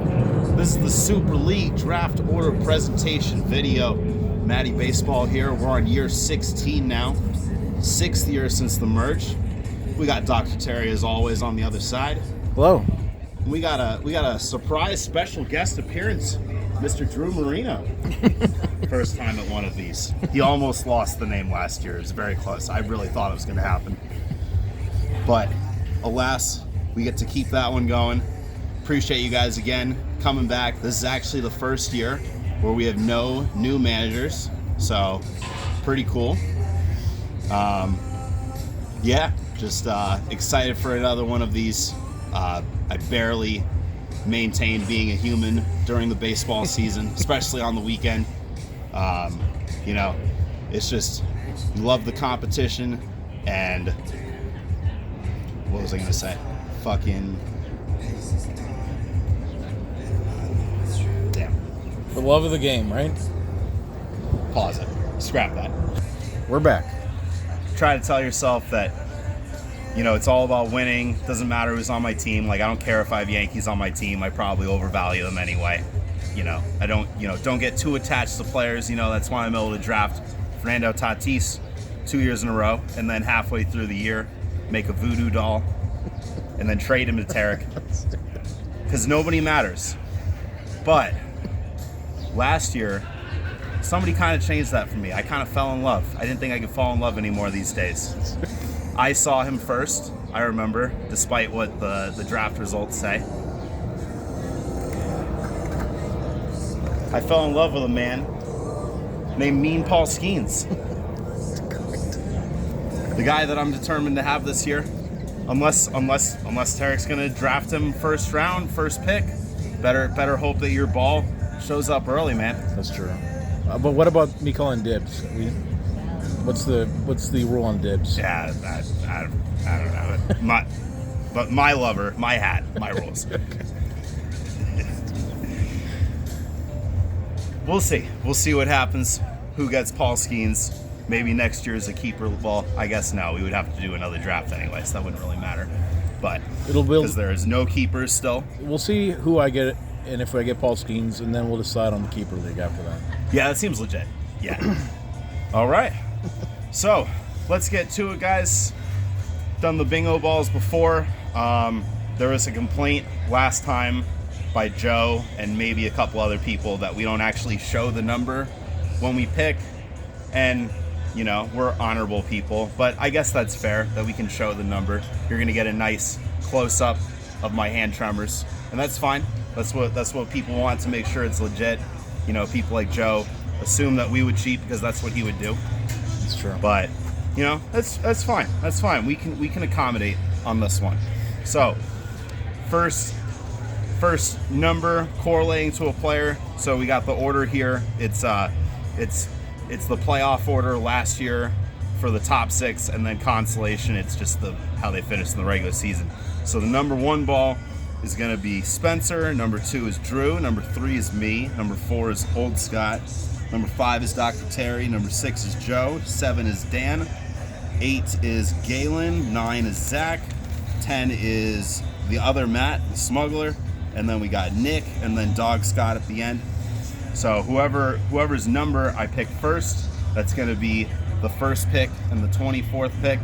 This is the Super League Draft Order presentation video. Matty Baseball here. We're on year 16 now. 6th year since the merge. We got Dr. Terry as always on the other side. Hello. We got a surprise special guest appearance, Mr. Drew Marino. First time at one of these. He almost lost the name last year. It was very close. I really thought it was going to happen. But alas, we get to keep that one going. Appreciate you guys again coming back. This is actually the first year where we have no new managers, so pretty cool. Just excited for another one of these. I barely maintained being a human during the baseball season, especially on the weekend. It's just, you love the competition, and what was I gonna say? The love of the game, right? Pause it. Scrap that. We're back. Try to tell yourself that, it's all about winning. Doesn't matter who's on my team. Like, I don't care if I have Yankees on my team. I probably overvalue them anyway. I don't get too attached to players. That's why I'm able to draft Fernando Tatis 2 years in a row, and then halfway through the year, make a voodoo doll, and then trade him to Tarek. Because nobody matters. But last year, somebody kind of changed that for me. I kind of fell in love. I didn't think I could fall in love anymore these days. I saw him first, I remember, despite what the draft results say. I fell in love with a man named Mean Paul Skeens. The guy that I'm determined to have this year. Unless Tarek's gonna draft him first round, first pick. Better hope that your ball shows up early, man. That's true. But what about me calling dibs? What's the rule on dibs? Yeah, I don't know. But my lover, my hat, my rules. We'll see. We'll see what happens. Who gets Paul Skeens? Maybe next year is a keeper. Well, I guess no. We would have to do another draft anyway, so that wouldn't really matter. But because there is no keepers still. We'll see who I get, and if I get Paul Skeens, and then we'll decide on the keeper league after that. Yeah, that seems legit. Yeah. All right. So let's get to it, guys. Done the bingo balls before. There was a complaint last time by Joe and maybe a couple other people that we don't actually show the number when we pick. And, we're honorable people. But I guess that's fair that we can show the number. You're going to get a nice close-up of my hand tremors. And that's fine. That's what people want, to make sure it's legit. People like Joe assume that we would cheat because that's what he would do. That's true. But, that's fine. That's fine. We can accommodate on this one. So, first number correlating to a player. So we got the order here. It's the playoff order last year for the top 6, and then consolation. It's just how they finished in the regular season. So the number 1 ball is going to be Spencer. Number 2 is Drew. Number 3 is me. Number 4 is Old Scott. Number 5 is Dr. Terry. Number 6 is Joe. 7 is Dan. 8 is Galen. 9 is Zach. 10 is the other Matt, the smuggler. And then we got Nick, and then Dog Scott at the end. So whoever's number I pick first, that's going to be the first pick and the 24th pick.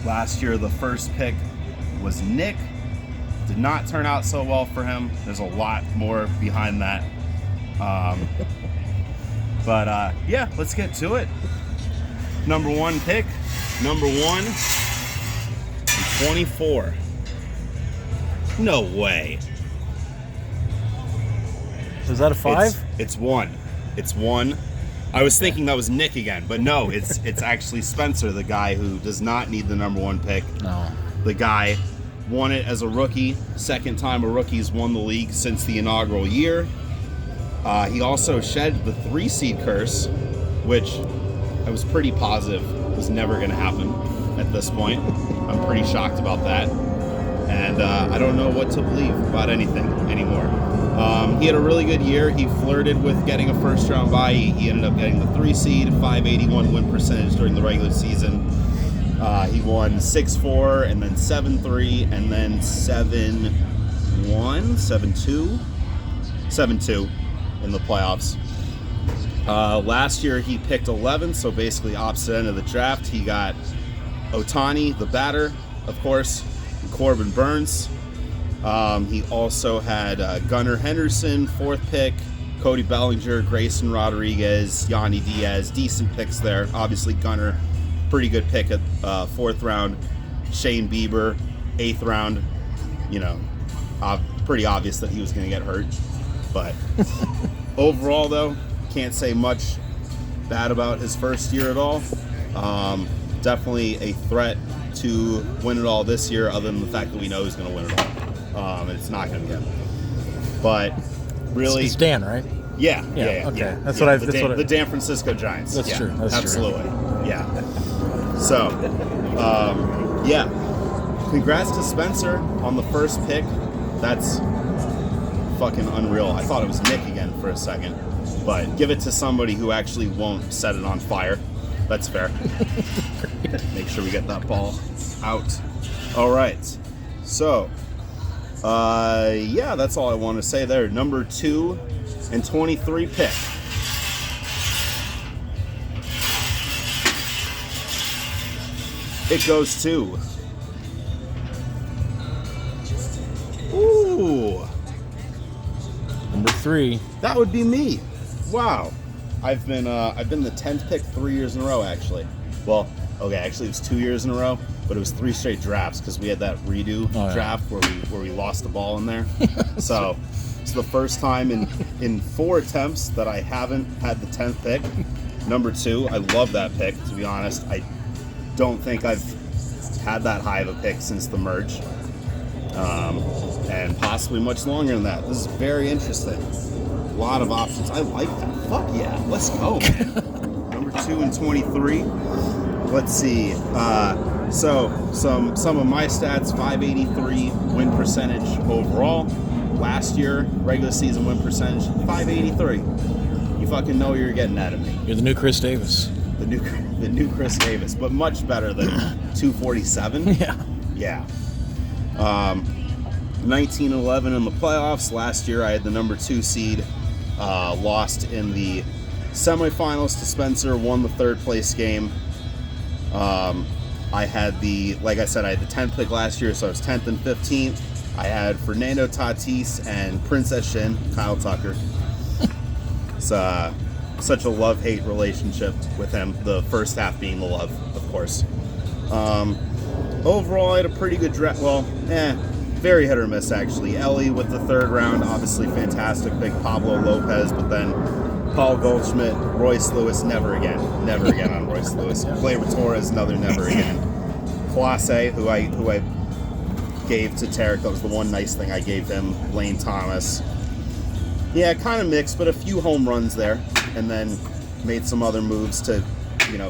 Last year, the first pick was Nick. Did not turn out so well for him. There's a lot more behind that. Let's get to it. Number 1 pick. Number 1, 24. No way. Is that a 5? It's 1. It's 1. I was thinking that was Nick again, but no, it's actually Spencer, the guy who does not need the number 1 pick. No. The guy won it as a rookie. Second time a rookie's won the league since the inaugural year. He also shed the 3 seed curse, which I was pretty positive was never going to happen at this point. I'm pretty shocked about that. And I don't know what to believe about anything anymore. He had a really good year. He flirted with getting a first round bye. He ended up getting the 3 seed, 581 win percentage during the regular season. He won 6-4 and then 7-3 and then 7-1 7-2, 7-2 in the playoffs. Last year he picked 11th, so basically opposite end of the draft. He got Ohtani, the batter, of course, and Corbin Burns. He also had Gunnar Henderson, 4th pick, Cody Bellinger, Grayson Rodriguez, Yandy Diaz, decent picks there. Obviously Gunnar, pretty good pick at 4th round. Shane Bieber, 8th round. You know, pretty obvious that he was going to get hurt. But overall, though, can't say much bad about his first year at all. Definitely a threat to win it all this year, other than the fact that we know he's going to win it all. And it's not going to be him. But really, It's Dan, right? yeah. Okay. That's yeah, what I. the Dan Francisco Giants. That's true. That's absolutely. Yeah. So, yeah. Congrats to Spencer on the first pick. That's fucking unreal. I thought it was Nick again for a second, but give it to somebody who actually won't set it on fire. That's fair. Make sure we get that ball out. All right. So, yeah, that's all I want to say there. Number 2 and 23 pick. It goes to... Ooh. Number 3. That would be me. Wow. I've been the 10th pick 3 years in a row, actually. Well, okay, actually it was 2 years in a row, but it was 3 straight drafts because we had that redo draft where we lost the ball in there. So it's the first time in 4 attempts that I haven't had the 10th pick. Number 2, I love that pick, to be honest. I don't think I've had that high of a pick since the merge. And possibly much longer than that. This is very interesting. A lot of options. I like that. Fuck yeah. Let's go, man. Number 2 and 23. Let's see. So some of my stats: 583 win percentage overall. Last year, regular season win percentage 583. You fucking know you're getting out of me. You're the new Chris Davis. The new Chris Davis, but much better than 247. Yeah. Yeah. 19-11 in the playoffs. Last year I had the number 2 seed, lost in the semifinals to Spencer, won the 3rd place game. I had like I said, I had the 10th pick last year, so I was 10th and 15th. I had Fernando Tatis and Princess Shin, Kyle Tucker. It's such a love-hate relationship with him, the first half being the love, of course. Overall, I had a pretty good draft. Well, very hit or miss, actually. Ellie with the 3rd round, obviously fantastic pick. Pablo Lopez, but then Paul Goldschmidt, Royce Lewis, never again on Royce Lewis. Gleyber Torres, another never again. Clase, who I gave to Tarek, that was the one nice thing I gave him. Lane Thomas. Yeah, kind of mixed, but a few home runs there, and then made some other moves to,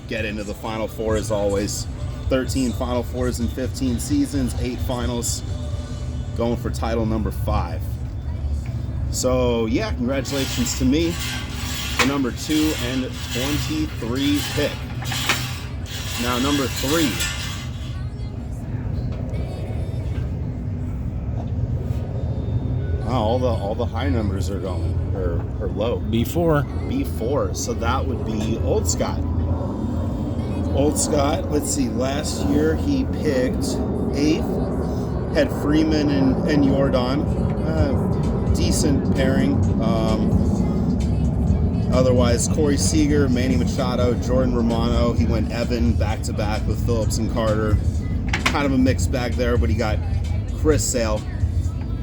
get into the Final Four as always. 13 Final Fours in 15 seasons, 8 finals. Going for title number 5. So, yeah, congratulations to me. The number 2 and 23 pick. Now, number 3. Wow, all the high numbers are going, or low. B4. So that would be Old Scott. Old Scott, let's see, last year he picked 8th. Had Freeman and Jordan. Decent pairing. Otherwise, Corey Seager, Manny Machado, Jordan Romano. He went Evan back-to-back with Phillips and Carter. Kind of a mixed bag there, but he got Chris Sale,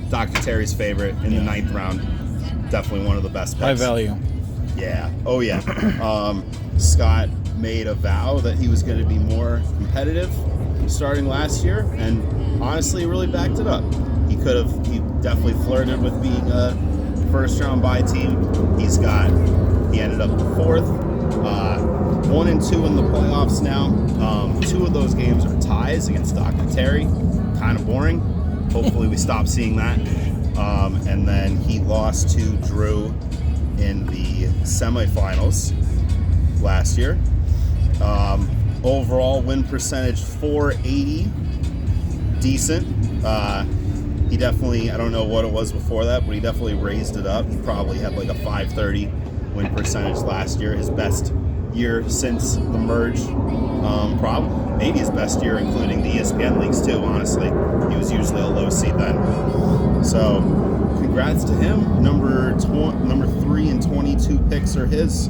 Dr. Terry's favorite, in the 9th round. Definitely one of the best picks. High value. Yeah. Oh, yeah. Scott made a vow that he was going to be more competitive starting last year, and honestly really backed it up. He definitely flirted with being a first round bye team. He ended up 4th, 1 and 2 in the playoffs now. 2 of those games are ties against Dr. Terry. Kind of boring. Hopefully we stop seeing that. And then he lost to Drew in the semifinals last year. Overall win percentage 480, decent. he definitely, I don't know what it was before that, but he definitely raised it up. He probably had like a 530 win percentage last year, his best year since the merge. Probably, maybe his best year, including the ESPN leagues too, honestly. He was usually a low seed then. So, congrats to him. Number 3 and 22 picks are his.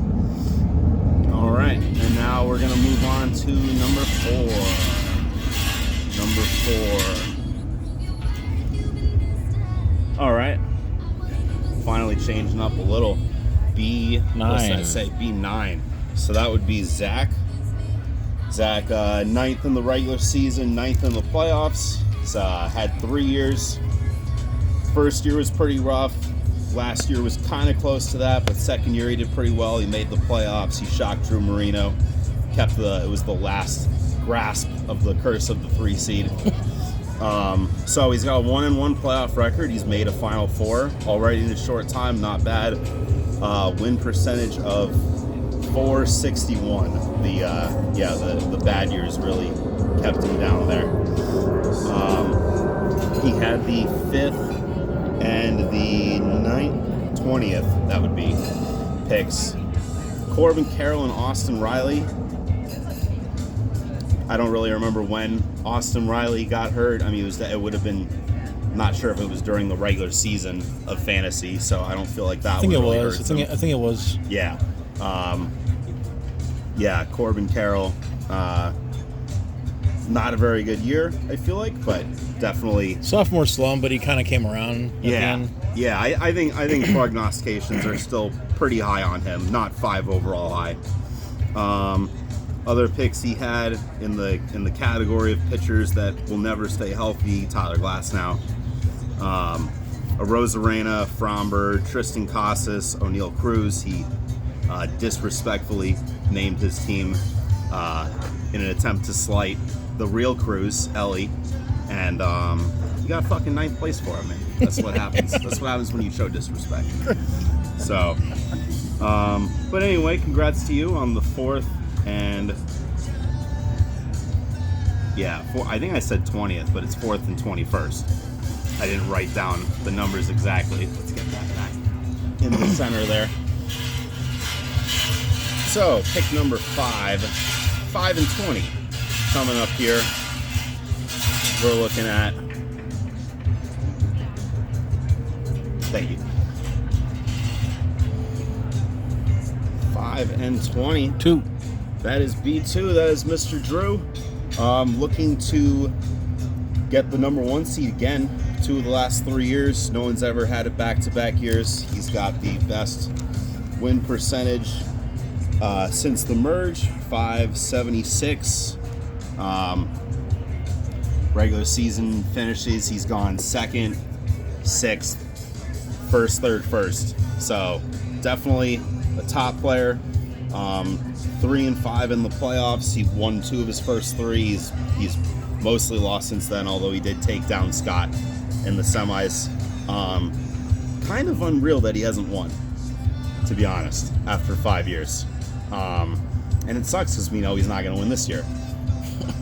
All right, and now we're gonna move on to number 4. Number 4. All right, finally changing up a little. B9. What's that say? B9. So that would be Zach. Zach, 9th in the regular season, 9th in the playoffs. He's had 3 years. First year was pretty rough. Last year was kind of close to that, but second year he did pretty well. He made the playoffs. He shocked Drew Marino. It was the last grasp of the curse of the 3 seed. So he's got a 1-1 playoff record. He's made a Final Four already in a short time. Not bad. Win percentage of 461. The bad years really kept him down there. He had the 5th and the 20th, that would be, picks. Corbin Carroll and Austin Riley. I don't really remember when Austin Riley got hurt. I mean, it would have been, not sure if it was during the regular season of fantasy, so I don't feel like that. I think would it really was. hurt him. I think it was. Yeah. Corbin Carroll. Not a very good year, I feel like, but definitely Sophomore slump, but he kind of came around at the end. Yeah. I think prognostications are still pretty high on him. Not 5 overall high. Other picks he had in the category of pitchers that will never stay healthy: Tyler Glasnow, Arozarena, Fromber, Tristan Casas, O'Neal Cruz. He disrespectfully named his team in an attempt to slight the real Cruz, Ellie, and he got fucking 9th place for him, man. That's what happens. That's what happens when you show disrespect. So, but anyway, congrats to you on the 4th and I think I said 20th, but it's 4th and 21st. I didn't write down the numbers exactly. Let's get that back in the center there. So, pick number 5, 5 and 20. Coming up here, we're looking at, thank you, 5 and 22. That is B2. That is Mr. Drew. Looking to get the number 1 seed again. 2 of the last 3 years. No one's ever had it back-to-back years. He's got the best win percentage since the merge, 576. Regular season finishes, he's gone 2nd, 6th, 1st, 3rd, 1st. So definitely a top player. 3 and 5 in the playoffs. He won 2 of his first 3. He's mostly lost since then, although he did take down Scott in the semis. Kind of unreal that he hasn't won, to be honest, after 5 years. And it sucks because we know he's not going to win this year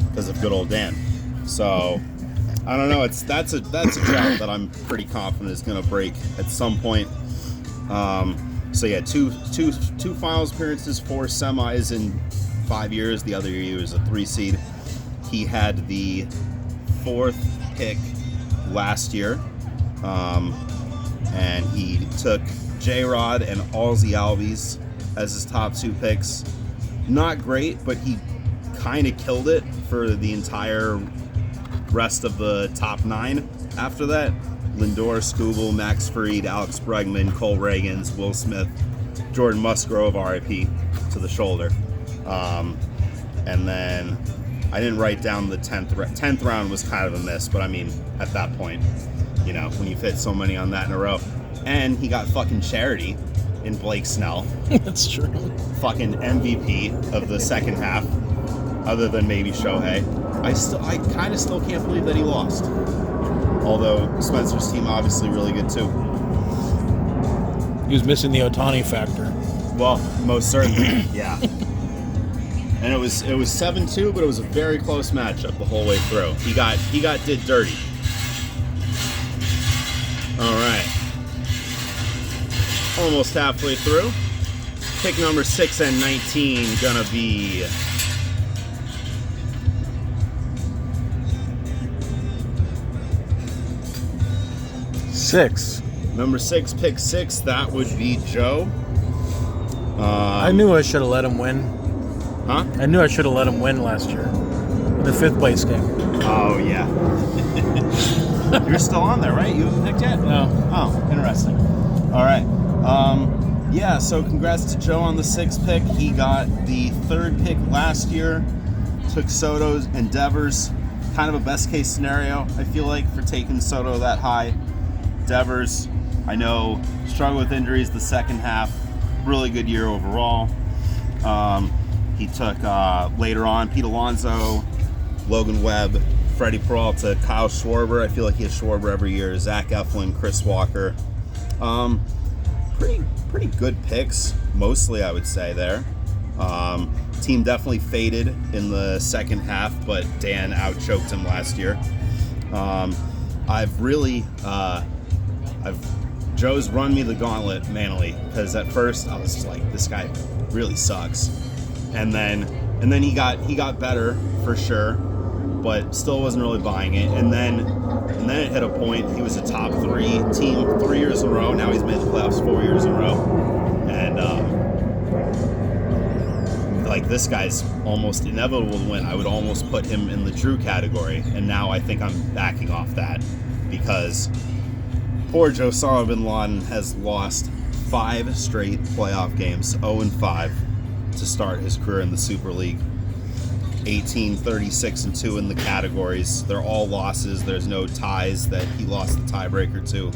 because of good old Dan. So I don't know. That's a drought that I'm pretty confident is going to break at some point. So yeah, two finals appearances, 4 semis in 5 years. The other year he was a 3 seed. He had the 4th pick last year, and he took J-Rod and Ozzie Albies as his top 2 picks. Not great, but he kind of killed it for the entire rest of the top 9 after that. Lindor, Skubal, Max Fried, Alex Bregman, Cole Reagans, Will Smith, Jordan Musgrove, RIP to the shoulder. And then I didn't write down the 10th round was kind of a miss, but I mean, at that point, you know, when you fit so many on that in a row. And he got fucking Charity in Blake Snell. That's true. Fucking MVP of the second half, other than maybe Shohei. I kind of still can't believe that he lost. Although Spencer's team obviously really good too. He was missing the Ohtani factor. Well, most certainly, yeah. And it was 7-2, but it was a very close matchup the whole way through. He got did dirty. almost halfway through. Pick number 6 and 19 gonna be Six. number 6, pick 6. That would be Joe. I knew I should have let him win. Huh? I knew I should have let him win last year. In the 5th place game. Oh, yeah. You're still on there, right? You haven't picked yet? No. Oh, interesting. All right. Yeah, so congrats to Joe on the 6th pick. He got the 3rd pick last year. Took Soto's and Devers. Kind of a best case scenario, I feel like, for taking Soto that high. Devers, I know, struggled with injuries the second half. Really good year overall. He took, later on, Pete Alonso, Logan Webb, Freddie Peralta, Kyle Schwarber. I feel like he has Schwarber every year. Zach Eflin, Chris Walker. Pretty good picks, mostly, I would say, there. Team definitely faded in the second half, but Dan outchoked him last year. Joe's run me the gauntlet manually, because at first I was just like, this guy really sucks. And then he got better for sure, but still wasn't really buying it. And then it hit a point. He was a top 3 team 3 years in a row. Now he's made the playoffs 4 years in a row, and like, this guy's almost inevitable to win. I would almost put him in the Drew category, and now I think I'm backing off that, because poor Osama bin Laden has lost 5 straight playoff games, 0-5, to start his career in the Super League. 18, 36, and 2 in the categories. They're all losses. There's no ties that he lost the tiebreaker to.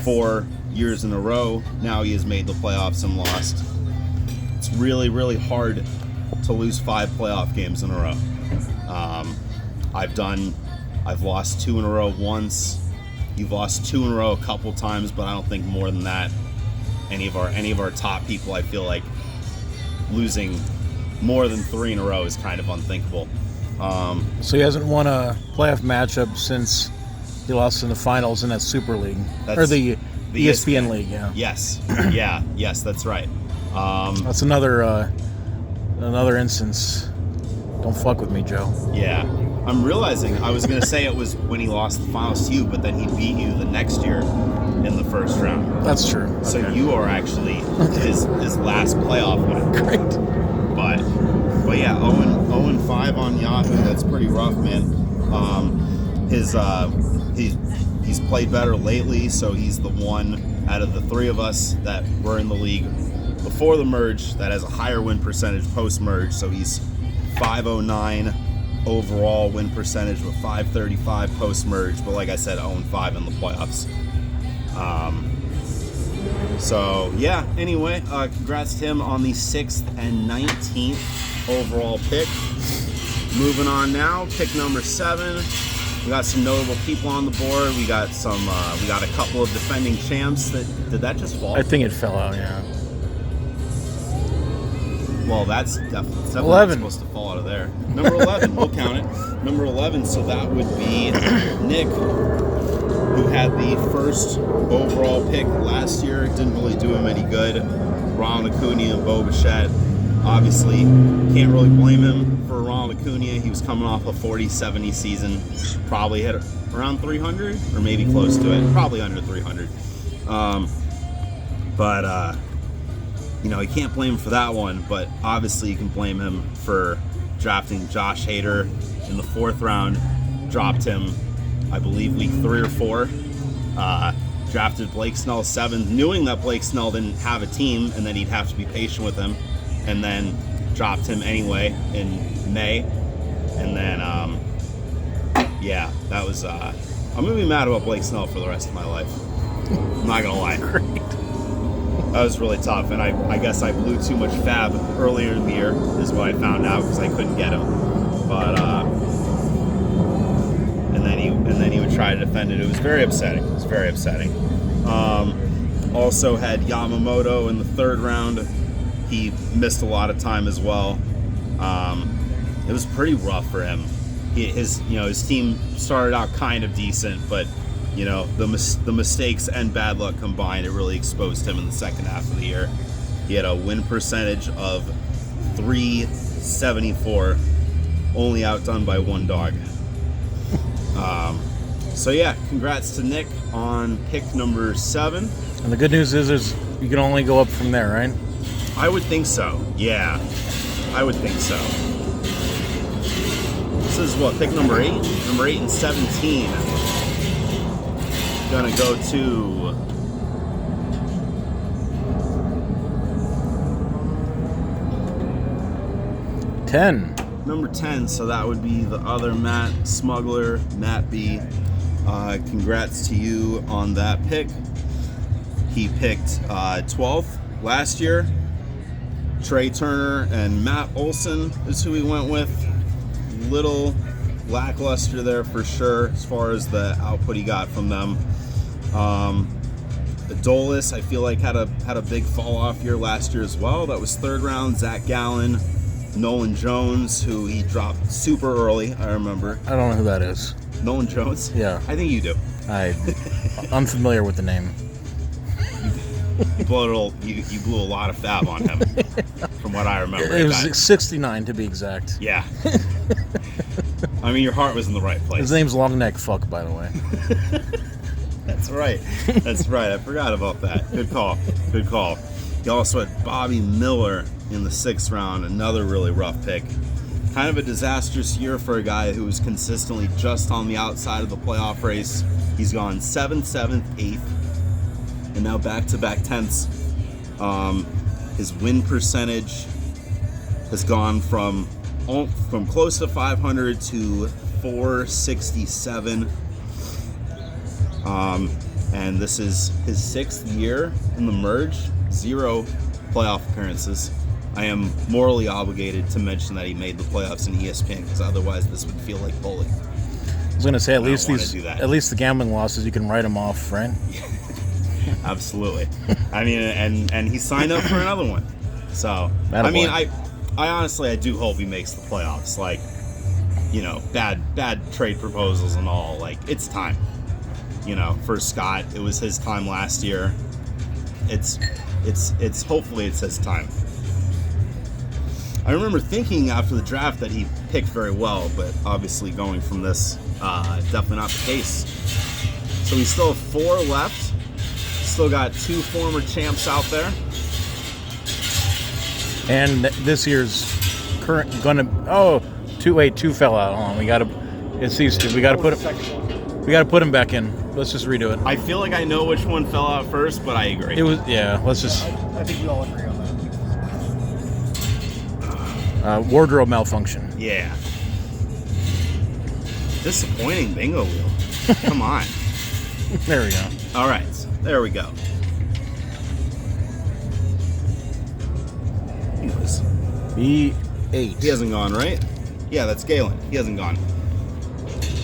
4 years in a row, now he has made the playoffs and lost. It's really, really hard to lose 5 playoff games in a row. I've lost 2 in a row once. You've lost 2 in a row a couple times, but I don't think more than that. Any of our top people, I feel like losing more than 3 in a row is kind of unthinkable. So he hasn't won a playoff matchup since he lost in the finals in that Super League. Or the ESPN League, yeah. Yes. Yes, that's right. That's another instance. Don't fuck with me, Joe. Yeah. I'm realizing I was going to say it was when he lost the finals to you, but then he beat you the next year in the first round. That's true. So Okay. you are actually his last playoff win. Great. But yeah, 0-5 on Yahoo. That's pretty rough, man. He's played better lately, so he's the one out of the 3 of us that were in the league before the merge that has a higher win percentage post-merge. So he's 509 overall win percentage with 535 post-merge. But like I said, 0-5 in the playoffs. So yeah, anyway, congrats to him on the 6th and 19th overall pick. Moving on now, pick number 7. We got some notable people on the board. We got a couple of defending champs. Did that just fall? I think it fell out, yeah. Well, that's definitely 11. supposed to fall out of there. Number 11, we'll count it. Number 11, so that would be Nick, who had the first overall pick last year. It didn't really do him any good. Ronald Acuna and Bo Bichette. Obviously, can't really blame him for Ronald Acuna. He was coming off a 40-70 season. Probably hit around 300, or maybe close to it. Probably under 300. You can't blame him for that one, but obviously you can blame him for drafting Josh Hader in the 4th round. Dropped him, I believe, week 3 or 4. Drafted Blake Snell 7th, knowing that Blake Snell didn't have a team and that he'd have to be patient with him, and then dropped him anyway in May. And then, that was, I'm going to be mad about Blake Snell for the rest of my life. I'm not going to lie. Great. That was really tough, and I guess I blew too much fab earlier in the year, is what I found out, because I couldn't get him. But and then he would try to defend it. It was very upsetting. Also had Yamamoto in the 3rd round. He missed a lot of time as well. It was pretty rough for him. His team started out kind of decent, but You know, the mistakes and bad luck combined, it really exposed him in the second half of the year. He had a win percentage of .374, only outdone by one dog. So yeah, congrats to Nick on pick number 7. And the good news is you can only go up from there, right? I would think so. Yeah, I would think so. This is what, pick number 8? Number 8 and 17. Gonna go to number 10, so that would be the other Matt Smuggler, Matt B. Congrats to you on that pick. He picked 12th last year. Trey Turner and Matt Olson is who he went with. Little lackluster there for sure as far as the output he got from them. Adolis, I feel like had a big fall off year last year as well. That was 3rd round. Zach Gallen, Nolan Jones, who he dropped super early. I remember. I don't know who that is. Nolan Jones? Yeah. I think you do. I'm familiar with the name. You blew a lot of fab on him, from what I remember. It was 69 to be exact. Yeah. I mean, your heart was in the right place. His name's Longneck Fuck, by the way. That's right. That's right. I forgot about that. Good call. Good call. You also had Bobby Miller in the 6th round, another really rough pick. Kind of a disastrous year for a guy who was consistently just on the outside of the playoff race. He's gone 7th, 7th, 8th, and now back-to-back 10ths. His win percentage has gone from close to 500 to 467. And this is his 6th year in the merge, 0 playoff appearances. I am morally obligated to mention that he made the playoffs in ESPN, because otherwise this would feel like bullying. I was going to say, at least the gambling losses, you can write them off, right? Absolutely. I mean, and he signed up for another one. So, I mean, I honestly, I do hope he makes the playoffs. Like, you know, bad trade proposals and all. Like, it's time. You know, for Scott, it was his time last year. It's hopefully it's his time. I remember thinking after the draft that he picked very well, but obviously going from this, definitely not the case. So we still have 4 left. Still got 2 former champs out there. And this year's current two fell out. Hold on, we gotta put him back in. Let's just redo it. I feel like I know which one fell out first, but I agree. Let's just. I think we all agree on that. Wardrobe malfunction. Yeah. Disappointing bingo wheel. Come on. There we go. All right. There we go. B8. He hasn't gone, right? Yeah, that's Galen. He hasn't gone.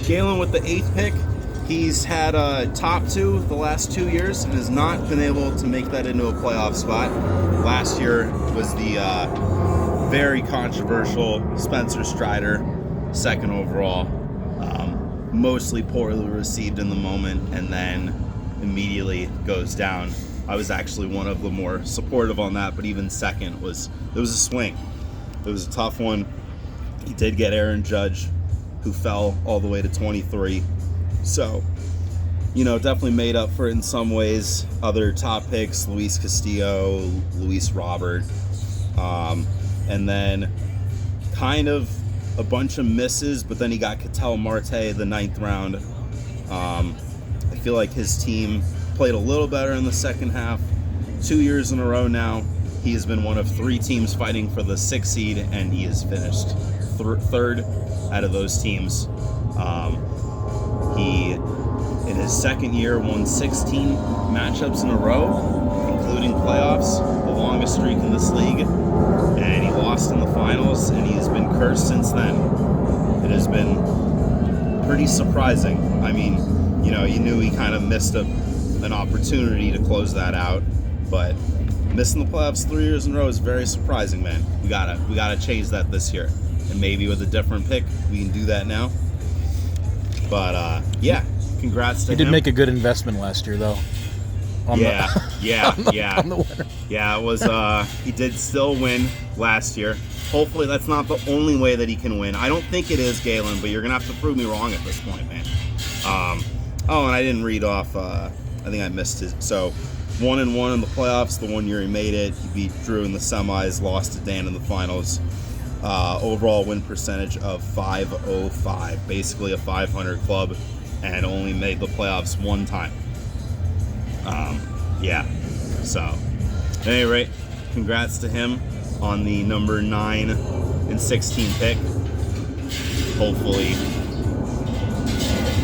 Galen with the 8th pick. He's had top 2 the last 2 years and has not been able to make that into a playoff spot. Last year was the very controversial Spencer Strider, 2nd overall. Mostly poorly received in the moment, and then immediately goes down. I was actually one of the more supportive on that, but even 2nd was a swing. It was a tough one. He did get Aaron Judge, who fell all the way to 23. So, you know, definitely made up for it in some ways. Other top picks, Luis Castillo, Luis Robert, and then kind of a bunch of misses, but then he got Ketel Marte the 9th round. I feel like his team played a little better in the second half. 2 years in a row now, he has been one of 3 teams fighting for the 6th seed, and he has finished 3rd out of those teams. He, in his 2nd year, won 16 matchups in a row, including playoffs, the longest streak in this league, and he lost in the finals, and he's been cursed since then. It has been pretty surprising. I mean, you know, you knew he kind of missed an opportunity to close that out, but missing the playoffs 3 years in a row is very surprising, man. We gotta change that this year, and maybe with a different pick, we can do that now. But yeah, congrats to him. He did make a good investment last year, though. On the winner. Yeah, it was. He did still win last year. Hopefully, that's not the only way that he can win. I don't think it is, Galen, but you're gonna have to prove me wrong at this point, man. And I didn't read off. I think I missed it. So, 1-1 in the playoffs. The 1 year he made it, he beat Drew in the semis, lost to Dan in the finals. Overall win percentage of .505, basically a 500 club, and only made the playoffs one time. So, at any rate, congrats to him on the number 9 and 16 pick. Hopefully,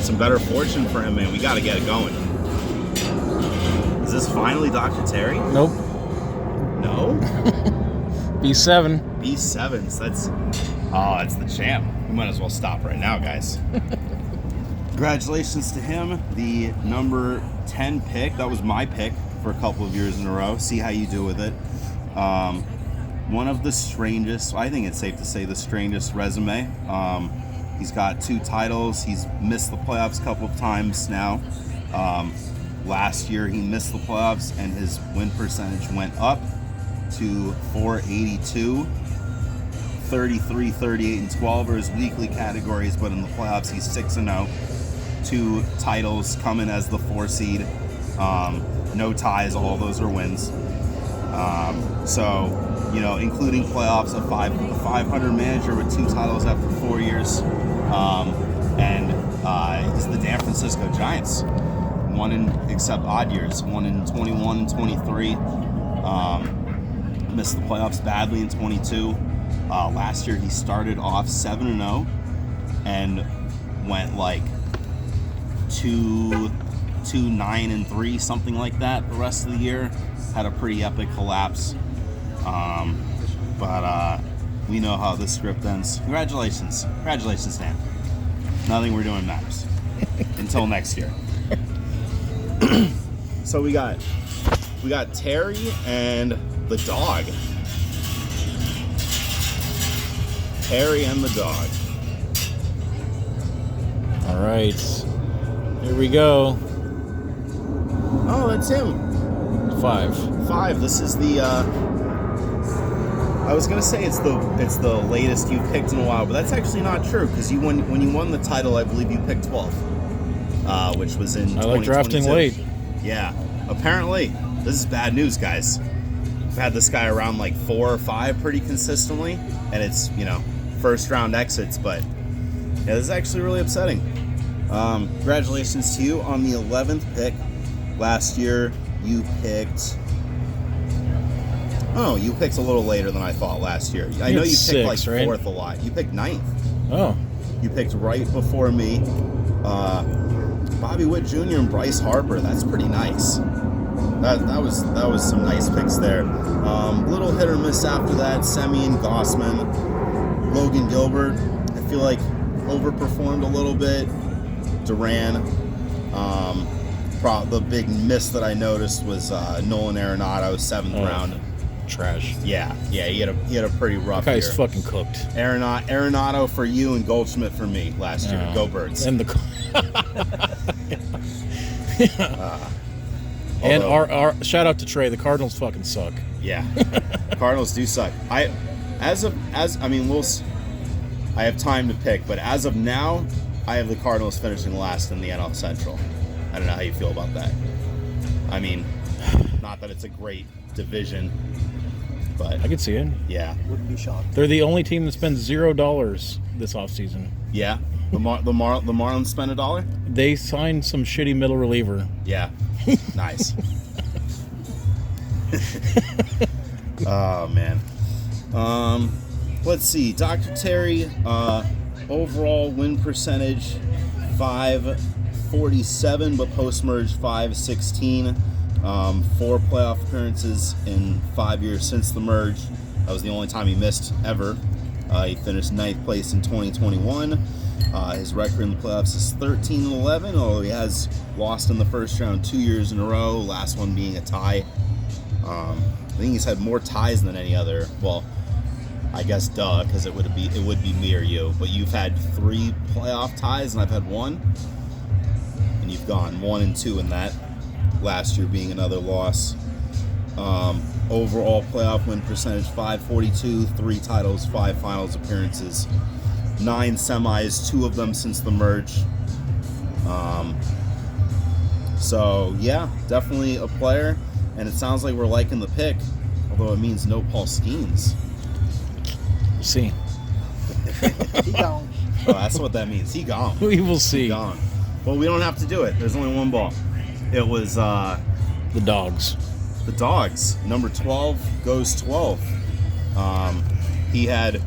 some better fortune for him, man. We got to get it going. Is this finally Dr. Terry? Nope. No? B7. B7s. That's the champ. We might as well stop right now, guys. Congratulations to him, the number 10 pick. That was my pick for a couple of years in a row. See how you do with it. One of the strangest, I think it's safe to say, the strangest resume. He's got 2 titles. He's missed the playoffs a couple of times now. Last year he missed the playoffs and his win percentage went up to .482. 33, 38, and 12 are his weekly categories, but in the playoffs he's 6-0. 2 titles, coming as the 4 seed. No ties, all those are wins. Including playoffs, a 500 manager with 2 titles after 4 years. He's the Dan Francisco Giants. Except odd years, one in 21 and 23. Missed the playoffs badly in 22. Last year he started off 7-0 and went like 2-9-3, something like that the rest of the year. Had a pretty epic collapse. But we know how this script ends. Congratulations, Dan. Nothing we're doing matters. Until next year. So we got Terry and the dog. Terry and the dog. All right, here we go. Oh, that's him. 5. This is the. I was gonna say it's the latest you've picked in a while, but that's actually not true because when you won the title, I believe you picked 12th, which was in. I like drafting late. Yeah, apparently this is bad news, guys. I've had this guy around like 4 or 5 pretty consistently, and it's first round exits, but yeah, this is actually really upsetting. Congratulations to you on the 11th pick. Last year you picked. Oh, you picked a little later than I thought last year. I know you picked like 4th a lot. You picked 9th. Oh. You picked right before me. Bobby Witt Jr. and Bryce Harper. That's pretty nice. That was some nice picks there. Little hit or miss after that. Semien, Gossman, Logan Gilbert. I feel like overperformed a little bit. Duran. The big miss that I noticed was Nolan Arenado, 7th round. Trash. Yeah, he had a pretty rough year. That guy's year. fucking cooked. Arenado for you and Goldschmidt for me last year. Go Birds. And and our shout out to Trey. The Cardinals fucking suck. Yeah, Cardinals do suck. I have time to pick, but as of now, I have the Cardinals finishing last in the NL Central. I don't know how you feel about that. I mean, not that it's a great division, but I could see it. Yeah, wouldn't be shocked. They're the only team that spends $0 this offseason. Yeah, the Marlins spent $1. They signed some shitty middle reliever. Yeah, nice. Oh man. Let's see. Dr. Terry, overall win percentage 547, but post-merge 516. 4 playoff appearances in 5 years since the merge. That was the only time he missed ever. He finished 9th place in 2021. His record in the playoffs is 13-11, although he has lost in the first round 2 years in a row, last one being a tie. I think he's had more ties than any other. Well, I guess because it would be me or you. But you've had 3 playoff ties, and I've had 1. And you've gone 1-2 in that. Last year being another loss. Overall playoff win percentage 542, 3 titles, 5 finals appearances, 9 semis, 2 of them since the merge. So yeah, definitely a player, and it sounds like we're liking the pick, although it means no Paul Skeens. We'll see. He gone. Oh, that's what that means. He gone. We will see. He gone. Well, we don't have to do it. There's only one ball. It was the Dogs. The Dogs. Number 12 goes 12. He had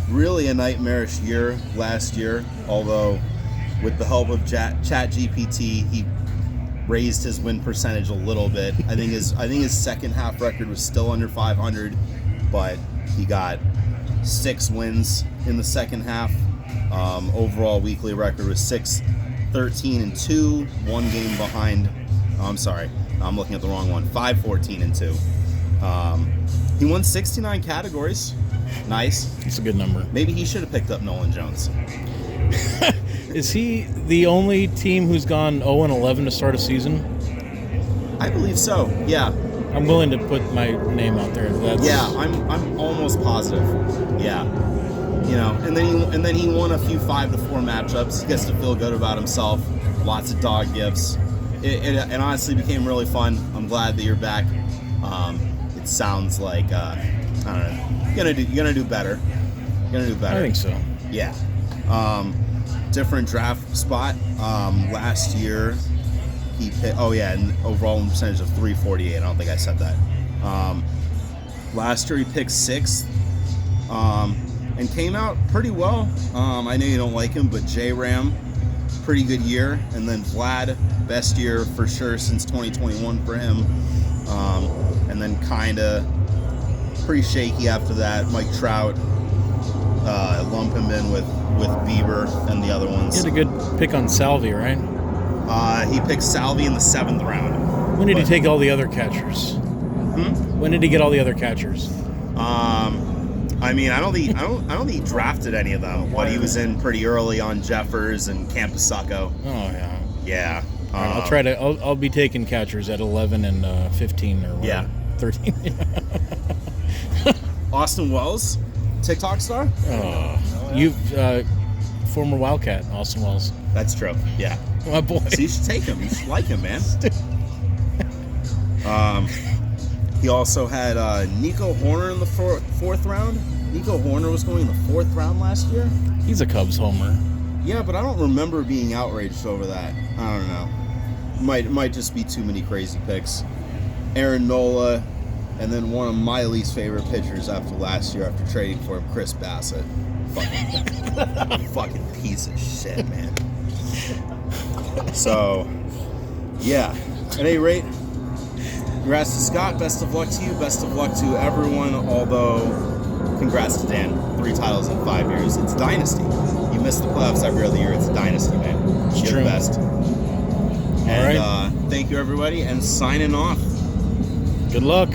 really a nightmarish year last year, although with the help of ChatGPT, he raised his win percentage a little bit. I think his second half record was still under 500, but he got 6 wins in the second half. Overall weekly record was 6-13-2, 1 game behind. I'm sorry, I'm looking at the wrong one. 5-14-2. He won 69 categories. Nice. It's a good number. Maybe he should have picked up Nolan Jones. Is he the only team who's gone 0-11 to start a season? I believe so. Yeah. I'm willing to put my name out there. Yeah, I'm almost positive. Yeah. You know, and then he won a few 5-4 matchups. He gets to feel good about himself. Lots of dog gifts. It honestly became really fun. I'm glad that you're back. It sounds like I don't know. You're gonna do better. You're gonna do better. I think so. Yeah. Different draft spot. Last year he picked. Oh yeah, and overall win percentage of 348. I don't think I said that. Last year he picked 6th. And came out pretty well. I know you don't like him, but J-Ram, pretty good year. And then Vlad, best year for sure since 2021 for him. And then kind of pretty shaky after that. Mike Trout, lump him in with Bieber and the other ones. He had a good pick on Salvi, right? He picked Salvi in the 7th round. When did he take all the other catchers? When did he get all the other catchers? I mean, I don't think he drafted any of them, but he was in pretty early on Jeffers and Campusacco. Oh yeah. Yeah. I'll be taking catchers at 11 and 15 or whatever. Yeah. 13. Austin Wells, TikTok star. Former Wildcat, Austin Wells. That's true. Yeah. My boy. So you should take him. You should like him, man. He also had Nico Horner in the 4th round. Nico Horner was going in the 4th round last year. He's a Cubs homer. Yeah, but I don't remember being outraged over that. I don't know. Might just be too many crazy picks. Aaron Nola, and then one of my least favorite pitchers after last year, after trading for him, Chris Bassett. Fucking piece of shit, man. So, yeah. At any rate, congrats to Scott. Best of luck to you. Best of luck to everyone. Although, congrats to Dan. 3 titles in 5 years. It's dynasty. You miss the playoffs every other year. It's dynasty, man. You're true. the best. All right. Thank you, everybody. And signing off. Good luck.